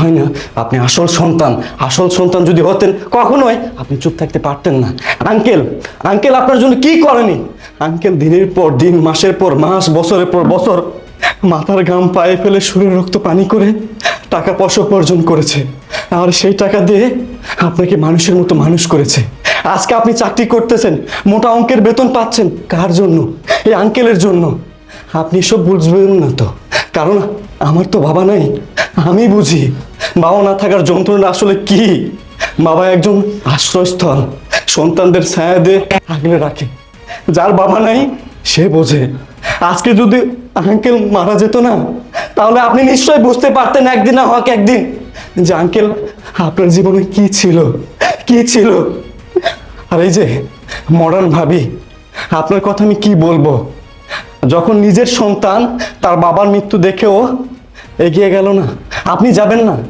হয় না আপনি আসল সন্তান। আসল সন্তান যদি হতেন কখনোই আপনি চুপ থাকতে পারতেন না। আঙ্কেল, আঙ্কেল আপনার জন্য কি করেনি? আঙ্কেল দিনের পর দিন, মাসের পর মাস, বছরের পর বছর মাথার ঘাম পায়ে ফেলে শরীর রক্ত পানি করে টাকা পয়সা উপার্জন করেছে, আর সেই টাকা দিয়ে আপনাকে মানুষের মতো মানুষ করেছে। আজকে আপনি চাকরি করতেছেন, মোটা অঙ্কের বেতন পাচ্ছেন, কার জন্য? এই আঙ্কেলের জন্য। আপনি সব বুঝবেন না তো, কারণ আমার তো বাবা নাই। আমি বুঝি বাবা না থাকার যন্ত্রণা আসলে কি। বাবা একজন আশ্রয়স্থল, সন্তানদের ছায়া দিয়ে আগলে রাখে। যার বাবা নাই সে বোঝে। আজকে যদি আঙ্কেল মারা যেত না, তাহলে আপনি নিশ্চয়ই বুঝতে পারতেন একদিন না হোক একদিন যে আঙ্কেল আপনার জীবনে কি ছিল, কি ছিল। আর এই যে মডার্ন ভাবি, আপনার কথা আমি কি বলবো, যখন নিজের সন্তান তার বাবার মৃত্যু দেখেও এগিয়ে গেল না, আপনি যাবেন না?